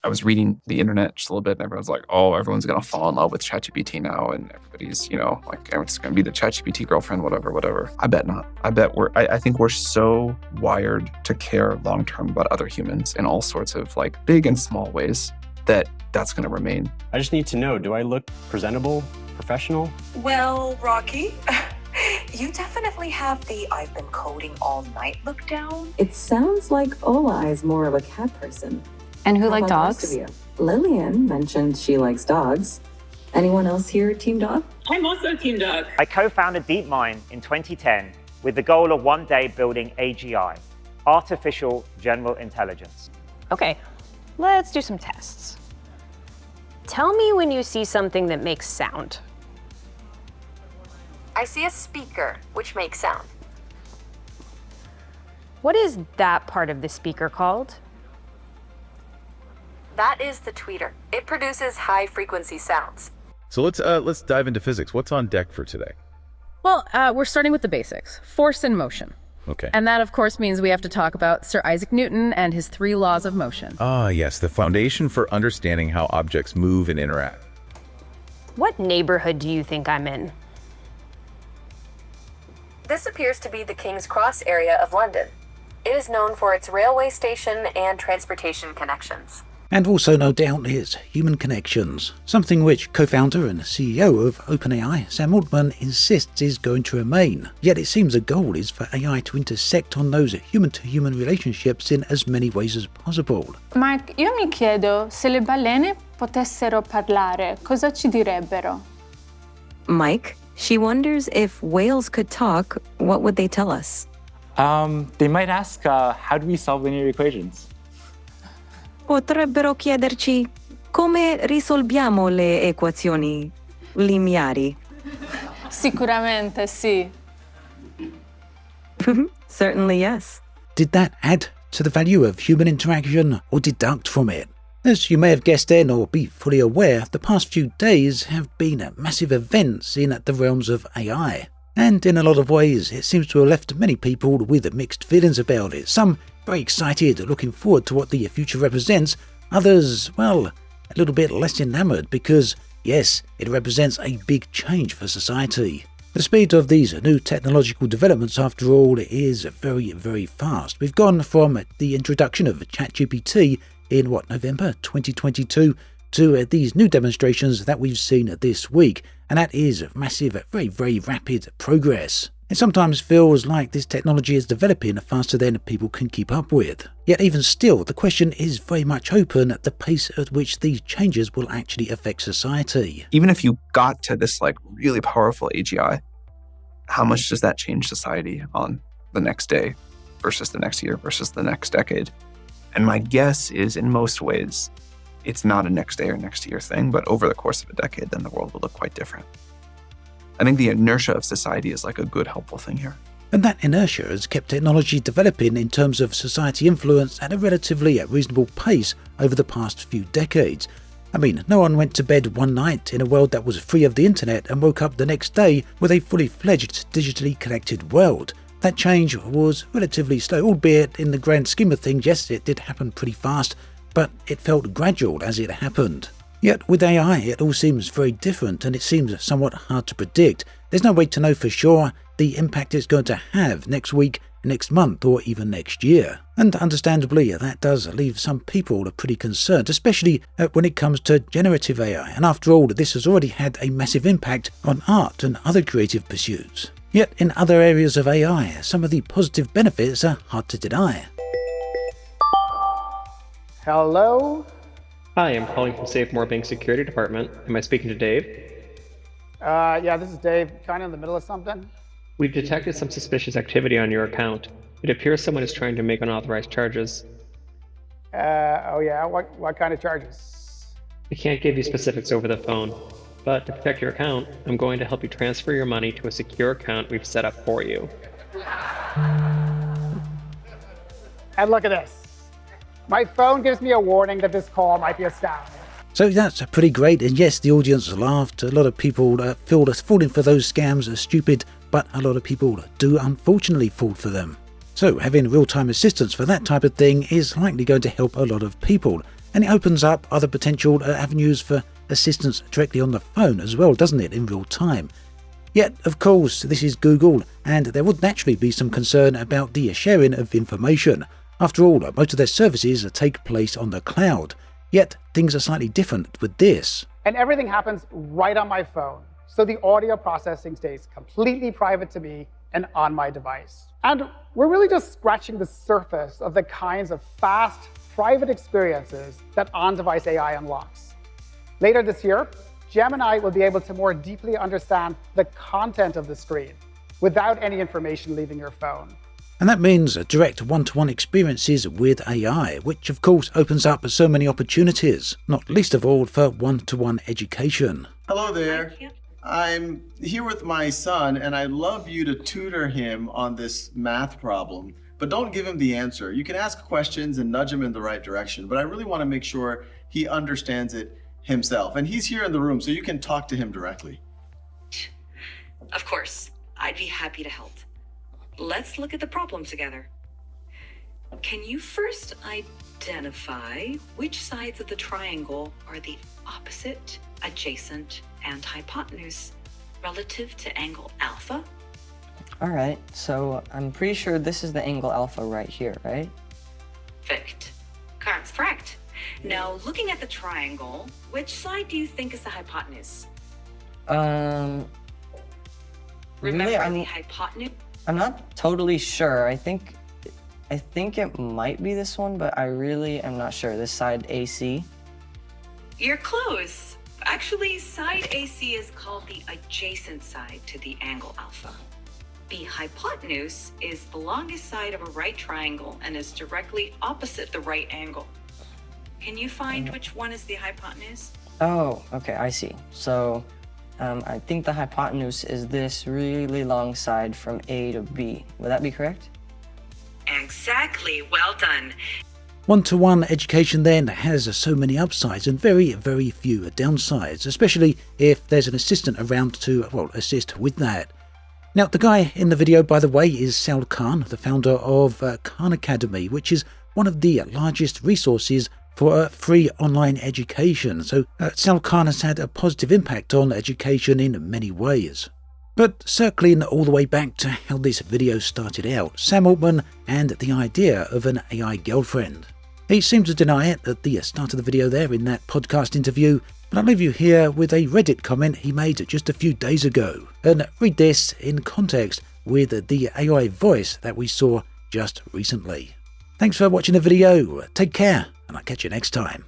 I was reading the internet just a little bit, and everyone's like, oh, everyone's going to fall in love with ChatGPT now, and everybody's, like, it's going to be the ChatGPT girlfriend, whatever. I bet not. I think we're so wired to care long-term about other humans in all sorts of, like, big and small ways that that's going to remain. I just need to know, do I look presentable, professional? Well, Rocky, you definitely have the I've been coding all night look down. It sounds like Ola is more of a cat person. And who How like about the rest dogs? of you? Lillian mentioned she likes dogs. Anyone else here team dog? I'm also team dog. I co-founded DeepMind in 2010 with the goal of one day building AGI, Artificial General Intelligence. Okay, let's do some tests. Tell me when you see something that makes sound. I see a speaker, which makes sound. What is that part of the speaker called? That is the tweeter. It produces high-frequency sounds. So let's dive into physics. What's on deck for today? Well, we're starting with the basics, force and motion. Okay. And that, of course, means we have to talk about Sir Isaac Newton and his 3 laws of motion. Ah, yes, the foundation for understanding how objects move and interact. What neighborhood do you think I'm in? This appears to be the King's Cross area of London. It is known for its railway station and transportation connections. And also, no doubt, is human connections, something which co-founder and CEO of OpenAI, Sam Altman, insists is going to remain. Yet it seems the goal is for AI to intersect on those human-to-human relationships in as many ways as possible. Mark, io mi chiedo, se le balene potessero parlare, cosa ci direbbero? Mike, she wonders if whales could talk, what would they tell us? They might ask, how do we solve linear equations? Potrebbero chiederci come risolviamo le equazioni lineari. Sicuramente sì. Certainly yes. Did that add to the value of human interaction or deduct from it? As you may have guessed then or be fully aware, the past few days have been massive events in the realms of AI. And in a lot of ways, it seems to have left many people with mixed feelings about it. Some very excited, looking forward to what the future represents. Others, well, a little bit less enamoured because, yes, it represents a big change for society. The speed of these new technological developments, after all, is very, very fast. We've gone from the introduction of ChatGPT in, November 2022 to these new demonstrations that we've seen this week, and that is massive, very, very rapid progress. It sometimes feels like this technology is developing faster than people can keep up with. Yet even still, the question is very much open at the pace at which these changes will actually affect society. Even if you got to this like really powerful AGI, how much does that change society on the next day versus the next year versus the next decade? And my guess is in most ways, it's not a next day or next year thing, but over the course of a decade, then the world will look quite different. I think the inertia of society is like a good, helpful thing here. And that inertia has kept technology developing in terms of society influence at a relatively reasonable pace over the past few decades. I mean, no one went to bed one night in a world that was free of the internet and woke up the next day with a fully fledged, digitally connected world. That change was relatively slow, albeit in the grand scheme of things, yes, it did happen pretty fast, but it felt gradual as it happened. Yet with AI, it all seems very different and it seems somewhat hard to predict. There's no way to know for sure the impact it's going to have next week, next month, or even next year. And understandably, that does leave some people pretty concerned, especially when it comes to generative AI. And after all, this has already had a massive impact on art and other creative pursuits. Yet in other areas of AI, some of the positive benefits are hard to deny. Hello? Hi, I'm calling from Safemore Bank Security Department. Am I speaking to Dave? Yeah, this is Dave. Kind of in the middle of something? We've detected some suspicious activity on your account. It appears someone is trying to make unauthorized charges. Oh yeah, what kind of charges? I can't give you specifics over the phone, but to protect your account, I'm going to help you transfer your money to a secure account we've set up for you. And look at this. My phone gives me a warning that this call might be a scam. So that's pretty great, and yes, the audience laughed. A lot of people feel that falling for those scams are stupid, but a lot of people do unfortunately fall for them. So having real-time assistance for that type of thing is likely going to help a lot of people. And it opens up other potential avenues for assistance directly on the phone as well, doesn't it, in real time? Yet, of course, this is Google, and there would naturally be some concern about the sharing of information. After all, most of their services take place on the cloud. Yet, things are slightly different with this. And everything happens right on my phone. So the audio processing stays completely private to me and on my device. And we're really just scratching the surface of the kinds of fast, private experiences that on-device AI unlocks. Later this year, Gemini will be able to more deeply understand the content of the screen without any information leaving your phone. And that means direct one-to-one experiences with AI, which of course opens up so many opportunities, not least of all for one-to-one education. Hello there. I'm here with my son, and I'd love you to tutor him on this math problem, but don't give him the answer. You can ask questions and nudge him in the right direction, but I really want to make sure he understands it himself. And he's here in the room, so you can talk to him directly. Of course, I'd be happy to help. Let's look at the problem together. Can you first identify which sides of the triangle are the opposite, adjacent, and hypotenuse relative to angle alpha? All right, so I'm pretty sure this is the angle alpha right here, right? Perfect. That's correct. Now, looking at the triangle, which side do you think is the hypotenuse? Really, Remember the hypotenuse? I'm not totally sure. I think it might be this one, but I really am not sure. This side AC. You're close. Actually, side AC is called the adjacent side to the angle alpha. The hypotenuse is the longest side of a right triangle and is directly opposite the right angle. Can you find which one is the hypotenuse? Oh, okay, I see. So I think the hypotenuse is this really long side from A to B. Would that be correct? Exactly. Well done. One-to-one education then has so many upsides and very, very few downsides, especially if there's an assistant around to, well, assist with that. Now, the guy in the video, by the way, is Sal Khan, the founder of Khan Academy, which is one of the largest resources for free online education. So Sal Khan has had a positive impact on education in many ways. But circling all the way back to how this video started out, Sam Altman and the idea of an AI girlfriend. He seemed to deny it at the start of the video there in that podcast interview, but I'll leave you here with a Reddit comment he made just a few days ago, and read this in context with the AI voice that we saw just recently. Thanks for watching the video, take care, and I'll catch you next time.